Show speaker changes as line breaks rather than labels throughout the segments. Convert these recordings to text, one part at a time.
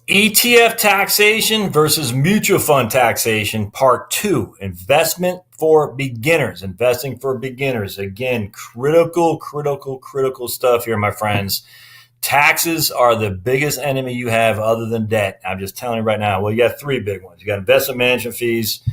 ETF taxation versus mutual fund taxation, part 2, investment for beginners, investing for beginners. Again, critical stuff here, my friends. Taxes are the biggest enemy you have other than debt. I'm just telling you right now. Well, you got 3 big ones. You got investment management fees.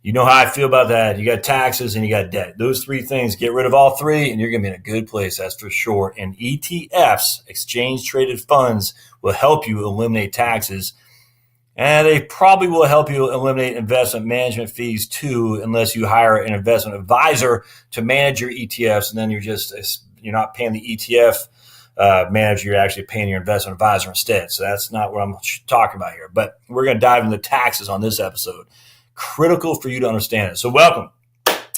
You know how I feel about that. You got taxes and you got debt. Those 3 things, get rid of all 3 and you're going to be in a good place, that's for sure. And ETFs, exchange traded funds, will help you eliminate taxes. And they probably will help you eliminate investment management fees too, unless you hire an investment advisor to manage your ETFs. And then you're not paying the ETF manager, you're actually paying your investment advisor instead. So that's not what I'm talking about here. But we're going to dive into taxes on this episode. Critical for you to understand it. So welcome.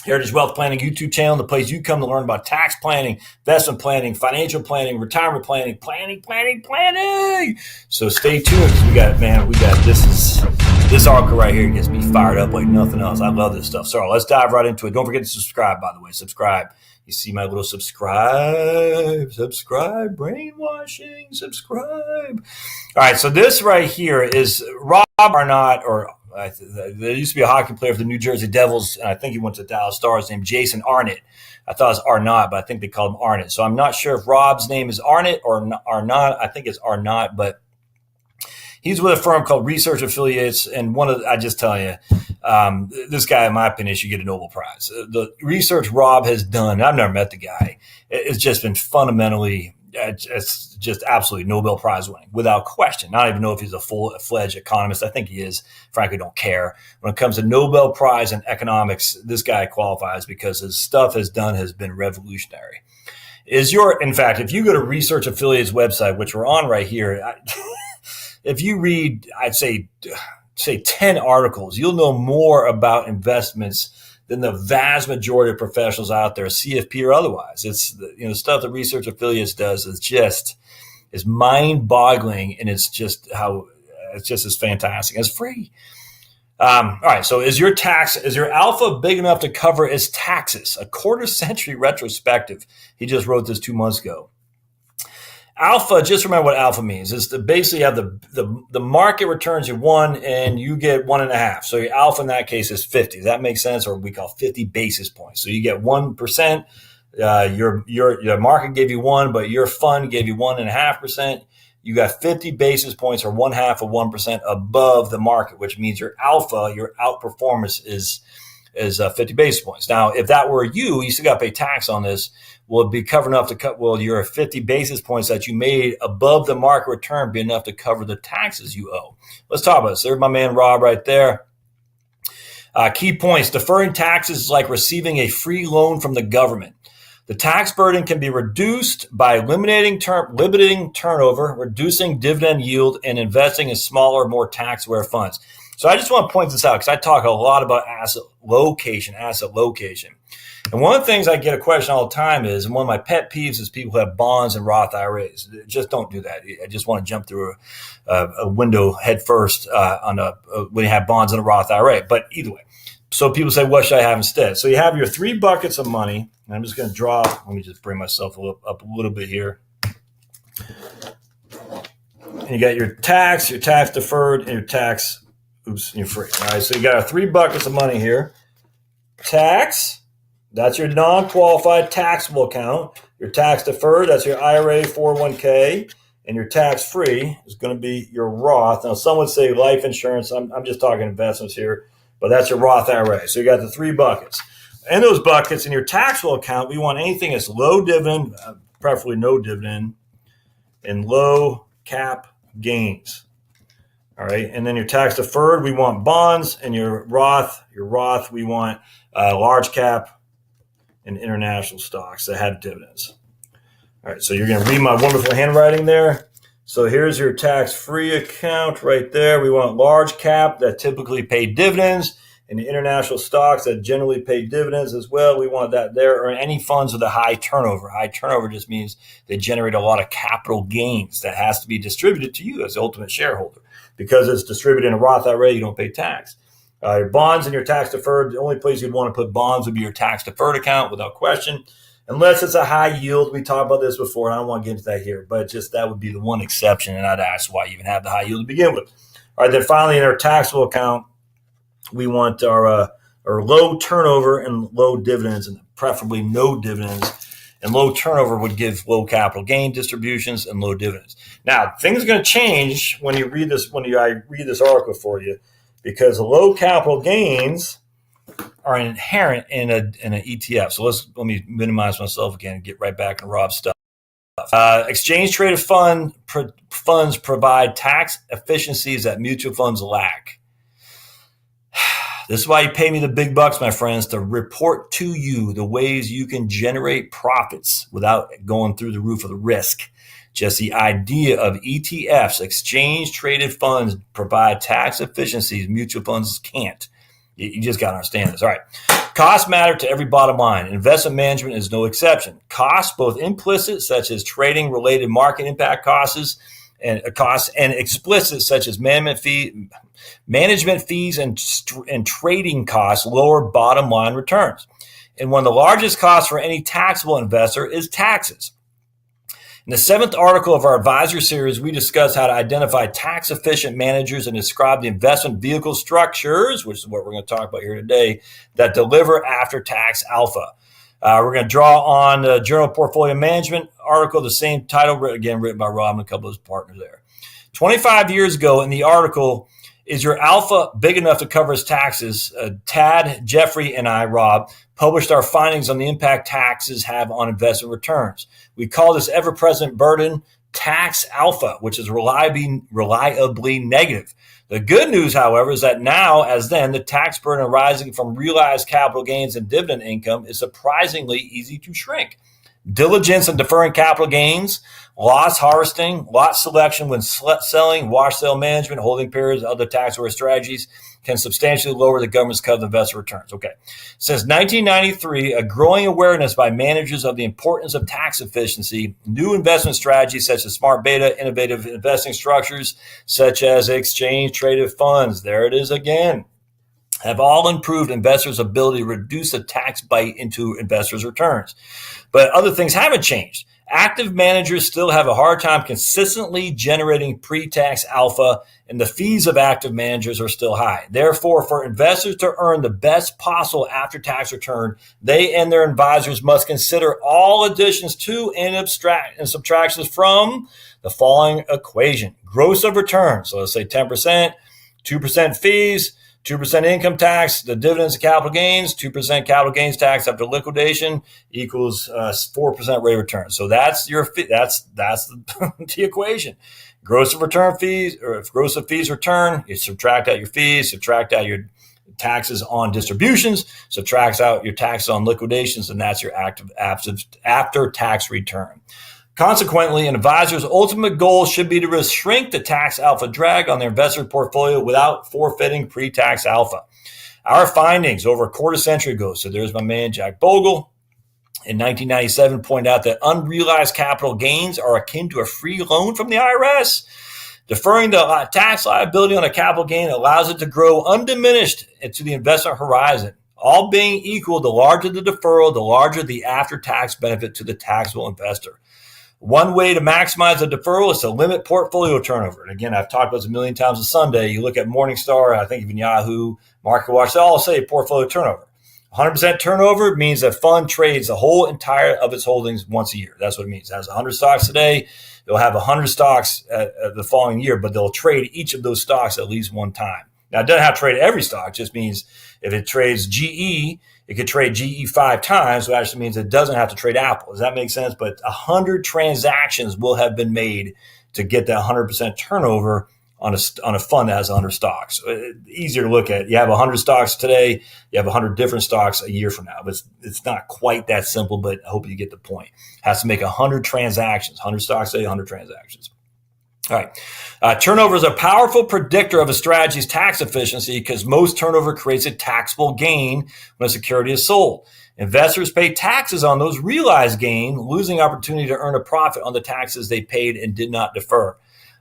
Heritage Wealth Planning YouTube channel, the place you come to learn about tax planning, investment planning, financial planning, retirement planning. So stay tuned because this article right here gets me fired up like nothing else. I love this stuff. So let's dive right into it. Don't forget to subscribe, by the way. Subscribe. You see my little subscribe, brainwashing, subscribe. All right, so this right here is Rob Arnott, or there used to be a hockey player for the New Jersey Devils, and I think he went to Dallas Stars, named Jason Arnott. I thought it was Arnott, but I think they called him Arnott. So I'm not sure if Rob's name is Arnott or Arnott. I think it's Arnott, but he's with a firm called Research Affiliates, and I just tell you, this guy, in my opinion, should get a Nobel Prize. The research Rob has done, I've never met the guy, it's just been fundamentally, it's just absolutely Nobel Prize winning, without question. I don't even know if he's a full-fledged economist. I think he is. Frankly, don't care. When it comes to Nobel Prize in economics, this guy qualifies because his stuff has been revolutionary. In fact, if you go to Research Affiliates website, which we're on right here, if you read, I'd say 10 articles, you'll know more about investments than the vast majority of professionals out there, CFP or otherwise. It's the stuff that Research Affiliates does is mind-boggling, and it's just as fantastic. It's free. All right. So is your alpha big enough to cover its taxes? A quarter-century retrospective. He just wrote this 2 months ago. Alpha, just remember what alpha means. Is to basically have the market returns you 1 and you get 1.5. So your alpha in that case is 50. Does that make sense? Or we call 50 basis points. So you get 1%. Your market gave you 1, but your fund gave you 1.5%. You got 50 basis points, or 1/2 of 1% above the market, which means your alpha, your outperformance is 50 basis points. Now, if that were you still got to pay tax on this. Will it be covered enough to cut? Will your 50 basis points that you made above the market return be enough to cover the taxes you owe? Let's talk about this. There's my man Rob right there. Key points: deferring taxes is like receiving a free loan from the government. The tax burden can be reduced by limiting turnover, reducing dividend yield, and investing in smaller, more tax-aware funds. So I just want to point this out because I talk a lot about asset location. And one of the things I get a question all the time is, and one of my pet peeves is people who have bonds and Roth IRAs. Just don't do that. I just want to jump through a window head first when you have bonds and a Roth IRA. But either way, so people say, what should I have instead? So you have your 3 buckets of money. And I'm just going to draw. Let me just bring myself up a little bit here. And you got your tax deferred, and your free. All right, so you got our 3 buckets of money here. Tax. That's your non-qualified taxable account. Your tax deferred, that's your IRA, 401k, and your tax free is going to be your Roth. Now, some would say life insurance. I'm just talking investments here, but that's your Roth IRA. So you got the 3 buckets. In those buckets, in your taxable account, we want anything that's low dividend, preferably no dividend, and low cap gains. All right, and then your tax deferred, we want bonds, and your Roth, we want large cap and international stocks that have dividends. All right, so you're going to read my wonderful handwriting there. So here's your tax-free account right there. We want large cap that typically pay dividends, and the international stocks that generally pay dividends as well. We want that there, or any funds with a high turnover. High turnover just means they generate a lot of capital gains that has to be distributed to you as the ultimate shareholder. Because it's distributed in a Roth IRA, you don't pay tax. Your bonds and your tax deferred, the only place you'd want to put bonds would be your tax deferred account without question. unless it's a high yield. We talked about this before, and I don't want to get into that here, but just that would be the one exception, and I'd ask why you even have the high yield to begin with. All right, then finally in our taxable account, we want our low turnover and low dividends, and preferably no dividends. And low turnover would give low capital gain distributions and low dividends. Now, things are going to change when you read this. I read this article for you, because low capital gains are inherent in an ETF. So let me minimize myself again and get right back into Rob's stuff. Exchange traded funds provide tax efficiencies that mutual funds lack. This is why you pay me the big bucks, my friends, to report to you the ways you can generate profits without going through the roof of the risk. Just the idea of ETFs, exchange traded funds, provide tax efficiencies mutual funds can't. You just got to understand this. All right. Costs matter to every bottom line. Investment management is no exception. Costs, both implicit, such as trading related market impact costs, and explicit, such as management fees and trading costs, lower bottom line returns. And one of the largest costs for any taxable investor is taxes. In the 7th article of our advisor series, we discuss how to identify tax efficient managers and describe the investment vehicle structures, which is what we're going to talk about here today, that deliver after tax alpha. We're going to draw on the Journal of Portfolio Management article, the same title, again, written by Rob and a couple of his partners there. 25 years ago in the article, Is Your Alpha Big Enough to Cover Its Taxes? Tad, Jeffrey, and I, Rob, published our findings on the impact taxes have on investment returns. We call this ever-present burden tax alpha, which is reliably negative. The good news, however, is that now, as then, the tax burden arising from realized capital gains and dividend income is surprisingly easy to shrink. Diligence in deferring capital gains, loss harvesting, lot selection when selling, wash sale management, holding periods, other tax-aware strategies can substantially lower the government's cut of investor returns. Okay. Since 1993, a growing awareness by managers of the importance of tax efficiency, new investment strategies such as smart beta, innovative investing structures such as exchange-traded funds, there it is again, have all improved investors' ability to reduce the tax bite into investors' returns. But other things haven't changed. Active managers still have a hard time consistently generating pre-tax alpha, and the fees of active managers are still high. Therefore, for investors to earn the best possible after-tax return, they and their advisors must consider all additions to and subtractions from the following equation. Gross of returns, so let's say 10%, 2% fees, 2% income tax, the dividends and capital gains, 2% capital gains tax after liquidation equals 4% rate of return. So that's the equation. Gross of return fees, or if gross of fees return, you subtract out your fees, subtract out your taxes on distributions, subtracts out your taxes on liquidations, and that's your after tax return. Consequently, an advisor's ultimate goal should be to shrink the tax alpha drag on their investment portfolio without forfeiting pre-tax alpha. Our findings over a quarter century ago, so there's my man Jack Bogle, in 1997 pointed out that unrealized capital gains are akin to a free loan from the IRS. Deferring the tax liability on a capital gain allows it to grow undiminished into the investment horizon. All being equal, the larger the deferral, the larger the after-tax benefit to the taxable investor. One way to maximize the deferral is to limit portfolio turnover. And again, I've talked about this a million times on Sunday. You look at Morningstar, I think even Yahoo, MarketWatch, they all say portfolio turnover. 100% turnover means that fund trades the whole entire of its holdings once a year. That's what it means. It has 100 stocks today. They'll have 100 stocks the following year, but they'll trade each of those stocks at least one time. Now, it doesn't have to trade every stock. It just means if it trades GE, it could trade GE 5 times, so that actually means it doesn't have to trade Apple. Does that make sense? But 100 transactions will have been made to get that 100% turnover on a fund that has 100 stocks. Easier to look at. You have 100 stocks today. You have 100 different stocks a year from now. But it's not quite that simple, but I hope you get the point. It has to make 100 transactions. 100 stocks today, 100 transactions. All right. Turnover is a powerful predictor of a strategy's tax efficiency because most turnover creates a taxable gain when a security is sold. Investors pay taxes on those realized gains, losing opportunity to earn a profit on the taxes they paid and did not defer.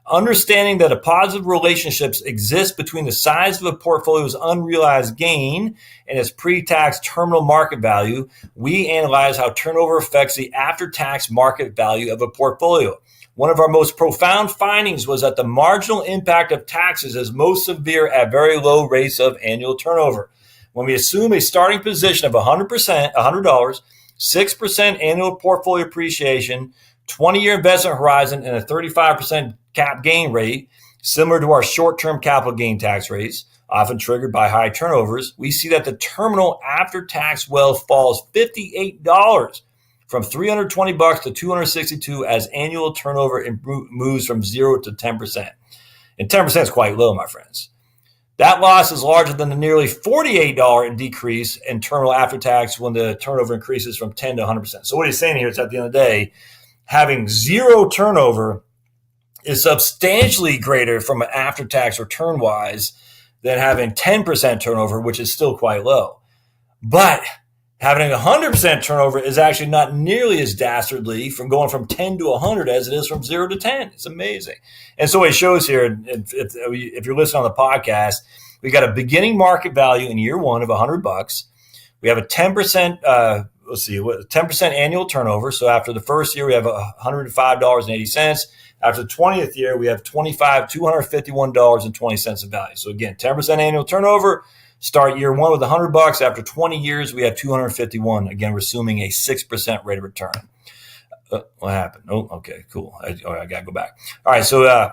Understanding that a positive relationships exist between the size of a portfolio's unrealized gain and its pre-tax terminal market value, we analyze how turnover affects the after-tax market value of a portfolio. One of our most profound findings was that the marginal impact of taxes is most severe at very low rates of annual turnover. When we assume a starting position of 100%, $100, 6% annual portfolio appreciation, 20-year investment horizon, and a 35% cap gain rate, similar to our short-term capital gain tax rates, often triggered by high turnovers, we see that the terminal after-tax wealth falls $58 from $320 to $262 as annual turnover moves from 0 to 10%. And 10% is quite low, my friends. That loss is larger than the nearly $48 decrease in terminal after-tax when the turnover increases from 10 to 100%. So what he's saying here is at the end of the day, having zero turnover is substantially greater from an after-tax return-wise than having 10% turnover, which is still quite low. But having 100% turnover is actually not nearly as dastardly from going from 10 to 100 as it is from 0 to 10. It's amazing. And so it shows here, if you're listening on the podcast, we got a beginning market value in year one of $100. We have a 10%, 10% annual turnover. So after the first year, we have $105.80. After the 20th year, we have $251.20 of value. So again, 10% annual turnover. Start year one with $100. After 20 years, we have $251. Again, we're assuming a 6% rate of return. What happened? Oh, okay, cool. I got to go back. All right, so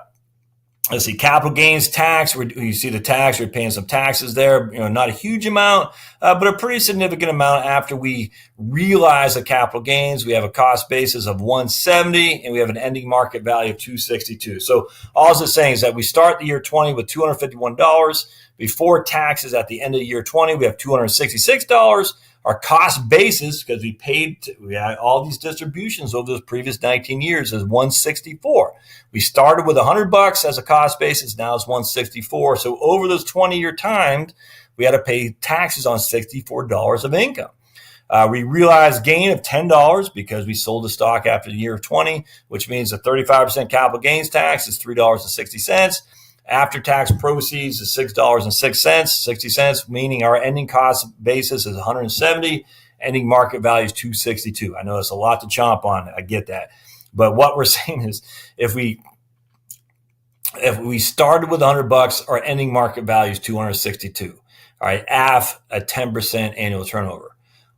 let's see. Capital gains tax. You see the tax. We're paying some taxes there. Not a huge amount, but a pretty significant amount after we realize the capital gains. We have a cost basis of $170, and we have an ending market value of $262. So all it's saying is that we start the year 20 with $251. Before taxes at the end of the year 20, we have $266. Our cost basis, because we had all these distributions over the previous 19 years, is $164. We started with $100 as a cost basis. Now it's $164. So over those 20-year times, we had to pay taxes on $64 of income. We realized gain of $10 because we sold the stock after the year of 20, which means the 35% capital gains tax is $3.60. After-tax proceeds is $6.06, 60 cents, meaning our ending cost basis is $170. Ending market value is $262. I know it's a lot to chomp on. I get that. But what we're saying is if we started with $100, our ending market value is $262. All right, after a 10% annual turnover.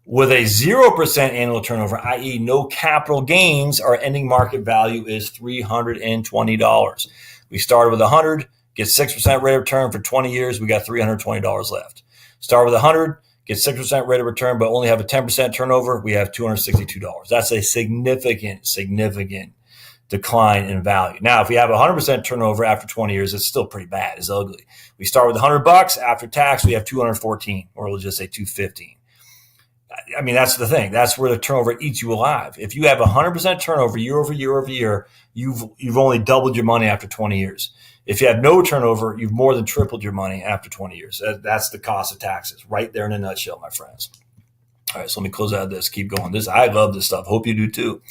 With a 0% annual turnover, i.e. no capital gains, our ending market value is $320. We started with 100, get 6% rate of return for 20 years. We got $320 left. Start with 100, get 6% rate of return, but only have a 10% turnover. We have $262. That's a significant decline in value. Now, if we have 100% turnover after 20 years, it's still pretty bad. It's ugly. We start with $100. After tax, we have $214, or we'll just say $215. I mean, that's the thing. That's where the turnover eats you alive. If you have 100% turnover year over year over year, you've only doubled your money after 20 years. If you have no turnover, you've more than tripled your money after 20 years. That's the cost of taxes right there in a nutshell, my friends. All right, so let me close out this. Keep going. I love this stuff. Hope you do too.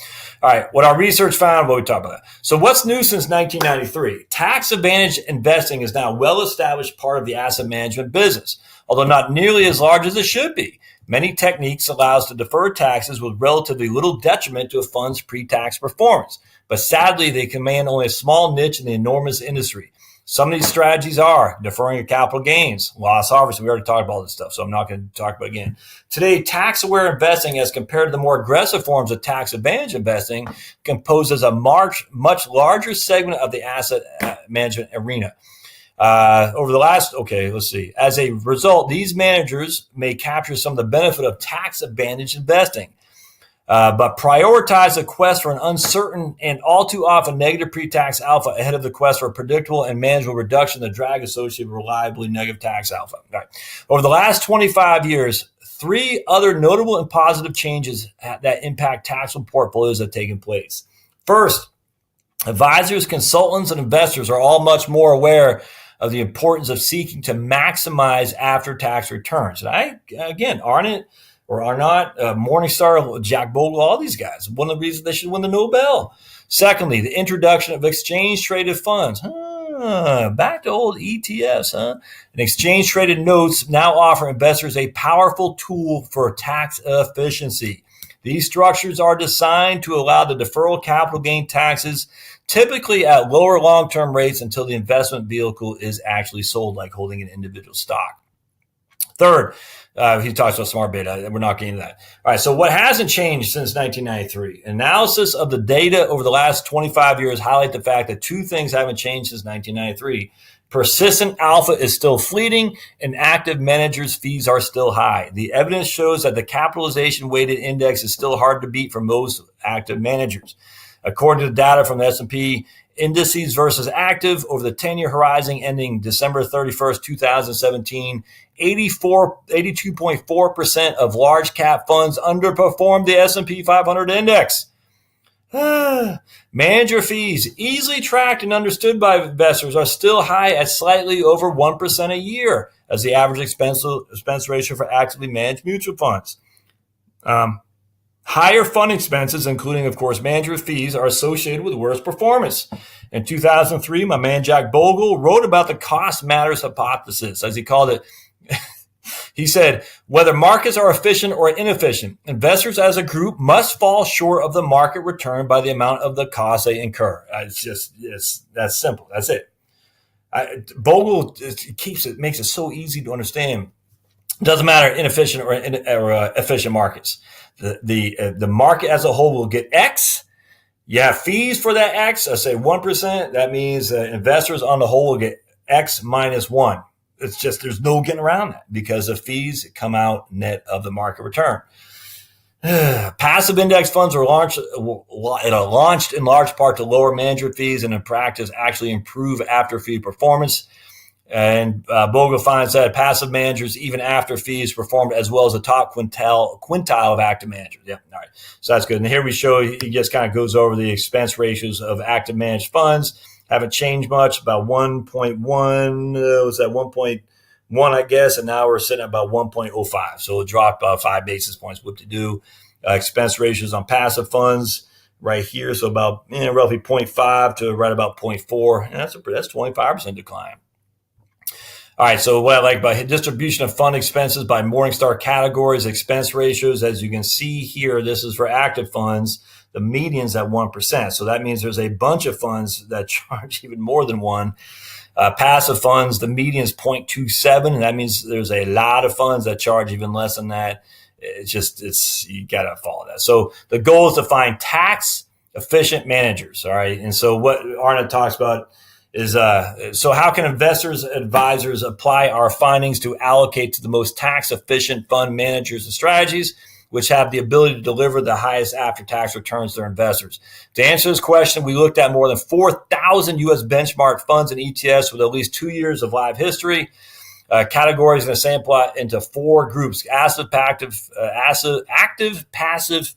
All right, what our research found, what we talked about. So what's new since 1993? Tax advantage investing is now a well-established part of the asset management business, although not nearly as large as it should be. Many techniques allow us to defer taxes with relatively little detriment to a fund's pre-tax performance. But sadly, they command only a small niche in the enormous industry. Some of these strategies are deferring your capital gains, loss harvest. We already talked about all this stuff, so I'm not going to talk about it again. Today, tax-aware investing, as compared to the more aggressive forms of tax advantage investing, composes a much larger segment of the asset management arena. Over the last, let's see. As a result, these managers may capture some of the benefit of tax advantage investing, but prioritize the quest for an uncertain and all too often negative pre-tax alpha ahead of the quest for a predictable and manageable reduction in the drag associated with reliably negative tax alpha. All right. Over the last 25 years, 3 other notable and positive changes that impact taxable portfolios have taken place. First, advisors, consultants, and investors are all much more aware of the importance of seeking to maximize after-tax returns. And are not Morningstar, Jack Bogle, all these guys. One of the reasons they should win the Nobel. Secondly, the introduction of exchange-traded funds. Back to old ETFs, huh? And exchange-traded notes now offer investors a powerful tool for tax efficiency. These structures are designed to allow the deferral capital gain taxes, typically at lower long-term rates, until the investment vehicle is actually sold, like holding an individual stock. Third, he talks about smart beta. We're not getting into that. All right, so what hasn't changed since 1993? Analysis of the data over the last 25 years highlight the fact that two things haven't changed since 1993. Persistent alpha is still fleeting, and active managers' fees are still high. The evidence shows that the capitalization-weighted index is still hard to beat for most active managers. According to data from the S&P indices versus active over the 10-year horizon ending December 31st, 2017, 82.4% of large cap funds underperformed the S&P 500 index. Manager fees, easily tracked and understood by investors, are still high at slightly over 1% a year as the average expense ratio for actively managed mutual funds. Higher fund expenses, including, of course, manager fees, are associated with worse performance. In 2003, my man Jack Bogle wrote about the cost matters hypothesis, as he called it. He said, whether markets are efficient or inefficient, investors as a group must fall short of the market return by the amount of the cost they incur. It's that's simple. That's it. Bogle makes it so easy to understand. It doesn't matter inefficient or efficient markets. The market as a whole will get X. You have fees for that X. I say 1%. That means investors on the whole will get X minus 1. It's just there's no getting around that because the fees come out net of the market return. Passive index funds are launched in large part to lower manager fees and in practice actually improve after fee performance. And Bogle finds that passive managers, even after fees, performed as well as the top quintile of active managers. Yeah, all right. So that's good. And here we show he just kind of goes over the expense ratios of active managed funds. Haven't changed much, about 1.1, was that 1.1, I guess, and now we're sitting at about 1.05. So it dropped 5 basis points. What to do? Expense ratios on passive funds right here. So about roughly 0.5 to right about 0.4. And that's 25% decline. All right, so what I like about distribution of fund expenses by Morningstar categories, expense ratios, as you can see here, this is for active funds. The median's at 1%. So that means there's a bunch of funds that charge even more than 1. Passive funds, the median is 0.27, and that means there's a lot of funds that charge even less than that. You got to follow that. So the goal is to find tax efficient managers. All right. And so what Arna talks about is, so how can investors, advisors apply our findings to allocate to the most tax efficient fund managers and strategies, which have the ability to deliver the highest after-tax returns to their investors? To answer this question, we looked at more than 4,000 U.S. benchmark funds and ETFs with at least 2 years of live history. Categories in a sample into 4 groups: active, passive,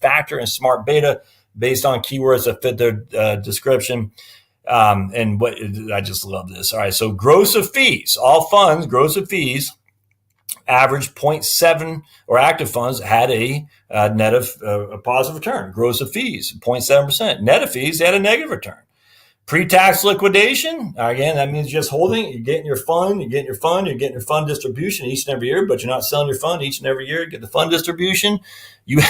factor, and smart beta, based on keywords that fit their description. And what I just love this. All right, so gross of fees, all funds, gross of fees, average 0.7, or active funds had a net of a positive return. Gross of fees, 0.7%. Net of fees, they had a negative return. Pre-tax liquidation, again, that means just holding. You're getting your fund, you're getting your fund distribution each and every year, but you're not selling your fund each and every year. You get the fund distribution. You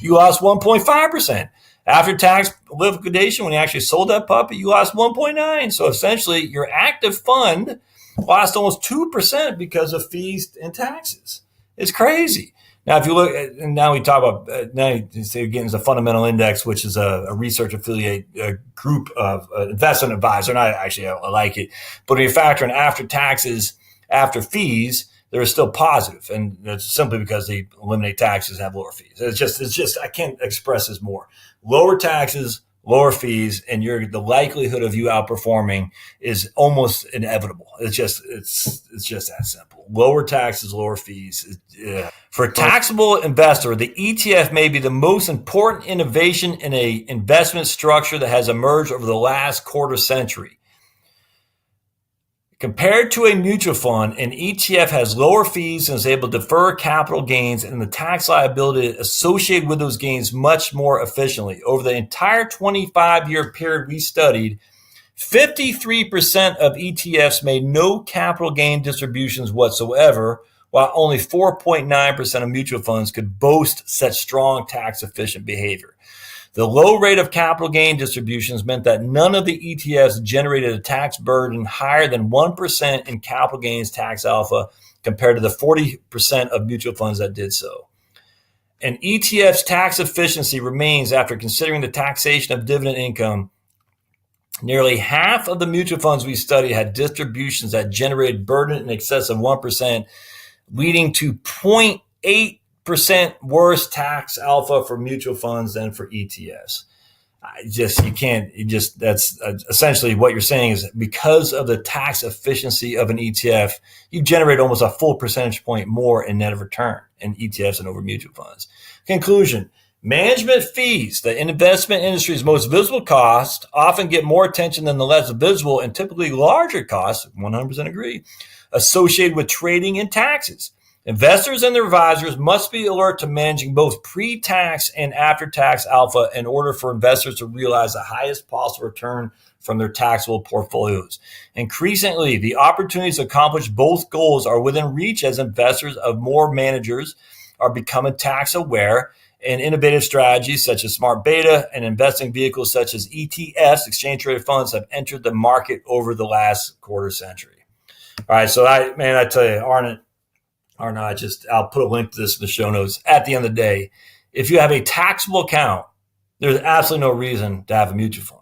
lost 1.5%. After tax liquidation, when you actually sold that puppy, you lost 1.9. So essentially, your active fund lost almost 2% because of fees and taxes. It's crazy. Now, if you look, and now we talk about, now you say again, it's a fundamental index, which is a research affiliate group of investment advisor. And I like it. But when you factor in after taxes, after fees, they're still positive. And that's simply because they eliminate taxes and have lower fees. It's just, I can't express this more. Lower taxes, lower fees, and the likelihood of you outperforming is almost inevitable. It's just that simple. Lower taxes, lower fees. For a taxable investor, the ETF may be the most important innovation in a investment structure that has emerged over the last quarter century. Compared to a mutual fund, an ETF has lower fees and is able to defer capital gains and the tax liability associated with those gains much more efficiently. Over the entire 25-year period we studied, 53% of ETFs made no capital gain distributions whatsoever, while only 4.9% of mutual funds could boast such strong tax-efficient behavior. The low rate of capital gain distributions meant that none of the ETFs generated a tax burden higher than 1% in capital gains tax alpha compared to the 40% of mutual funds that did so. An ETF's tax efficiency remains after considering the taxation of dividend income. Nearly half of the mutual funds we studied had distributions that generated burden in excess of 1%, leading to 0.8% worse tax alpha for mutual funds than for ETFs. That's essentially what you're saying is because of the tax efficiency of an ETF, you generate almost a full percentage point more in net of return in ETFs than over mutual funds. Conclusion. Management fees, the investment industry's most visible cost, often get more attention than the less visible and typically larger costs, 100% agree, associated with trading and taxes. Investors and their advisors must be alert to managing both pre-tax and after-tax alpha in order for investors to realize the highest possible return from their taxable portfolios. Increasingly, the opportunities to accomplish both goals are within reach as investors of more managers are becoming tax aware, and innovative strategies such as smart beta and investing vehicles such as ETFs, exchange traded funds, have entered the market over the last quarter century. All right, so I tell you, Arnott, I'll put a link to this in the show notes. At the end of the day, if you have a taxable account, there's absolutely no reason to have a mutual fund.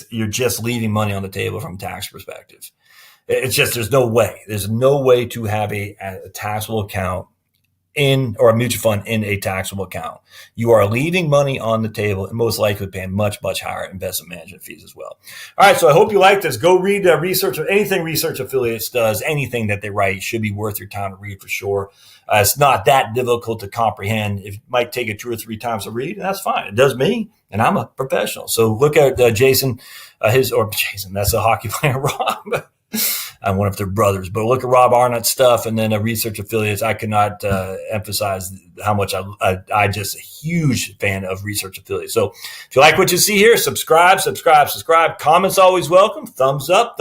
You're just leaving money on the table from a tax perspective. It's just there's no way to have a taxable account or a mutual fund in a taxable account. You are leaving money on the table and most likely paying much, much higher investment management fees as well. All right, so I hope you like this. Go read research. Anything Research Affiliates does, anything that they write should be worth your time to read for sure. It's not that difficult to comprehend. It might take it 2 or 3 times to read, and that's fine. It does me, and I'm a professional. So look at Jason, that's a hockey player, Rob. I'm one of their brothers, but look at Rob Arnott's stuff and then Research Affiliates. I cannot emphasize how much I just a huge fan of Research Affiliates. So if you like what you see here, subscribe. Comments always welcome. Thumbs up,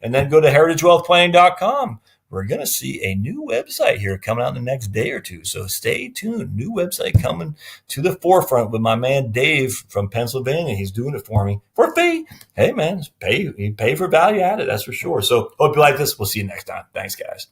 and then go to heritagewealthplanning.com. We're going to see a new website here coming out in the next day or two. So stay tuned. New website coming to the forefront with my man Dave from Pennsylvania. He's doing it for me for a fee. Hey, man, you pay for value added, that's for sure. So hope you like this. We'll see you next time. Thanks, guys.